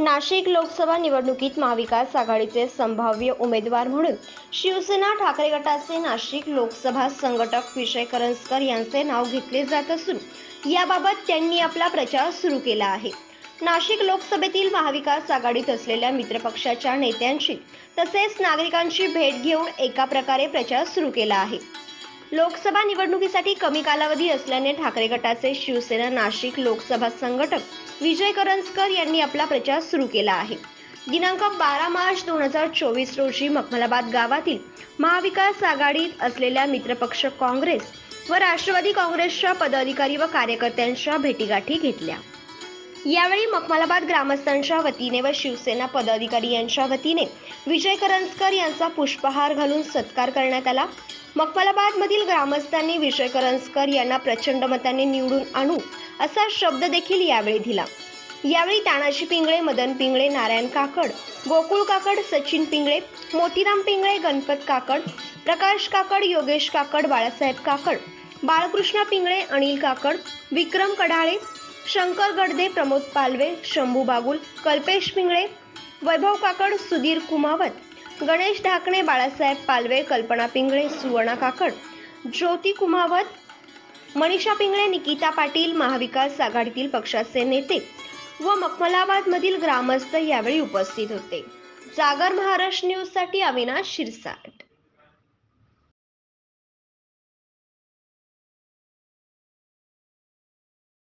नाशिक लोकसभा निवडणुकीत महाविकास आघाडीचे संभाव्य उमेदवार म्हणून शिवसेना ठाकरे गटाचे नाशिक लोकसभा संघटक विजय करंजकर यांचे नाव घेतले जात असून याबाबत त्यांनी आपला प्रचार सुरू केला आहे। नाशिक लोकसभेतील महाविकास आघाडीत असलेल्या मित्रपक्षाच्या नेत्यांची तसेच नागरिकांची भेट घेऊन एका प्रकारे प्रचार सुरू केला आहे। लोकसभा निवडणुकीसाठी कमी कालावधी असल्याने ठाकरे गटाचे शिवसेना नाशिक लोकसभा संघटक विजय करंजकर यांनी आपला प्रचार सुरू केला आहे। दिनांक 12 मार्च 2024 रोजी मखमलाबाद गावातील महाविकास आघाडीत असलेल्या मित्रपक्ष काँग्रेस व राष्ट्रवादी काँग्रेसच्या पदाधिकारी व कार्यकर्त्यांच्या भेटीगाठी घेतल्या। यावेळी मखमलाबाद ग्रामस्थांच्या वतीने व शिवसेना पदाधिकारी यांच्या वतीने विजय करंजकर यांचा पुष्पहार घालून सत्कार करण्यात आला। मखमलाबादमधील ग्रामस्थांनी विजय करंजकर यांना प्रचंड मताने निवडून आणू असा शब्द देखील यावेळी दिला। यावेळी तानाजी पिंगळे, मदन पिंगळे, नारायण काकड, गोकुळ काकड, सचिन पिंगळे, मोतीराम पिंगळे, गणपत काकड, प्रकाश काकड, योगेश काकड, बाळासाहेब काकड, बाळकृष्ण पिंगळे, अनिल काकड, विक्रम कडाळे, शंकर गडदे, प्रमोद पालवे, शंभू बागुल, कल्पेश पिंगळे, वैभव काकड, सुधीर कुमावत, गणेश ढाकणे, बाळासाहेब पालवे, कल्पना पिंगळे, सुवर्णा काकड, ज्योती कुमावत, मनीषा पिंगळे, निकिता पाटील, महाविकास आघाडीतील पक्षाचे नेते व मखमलाबादमधील ग्रामस्थ यावेळी उपस्थित होते। जागर महाराष्ट्र न्यूज साठी अविनाश शिरसाट।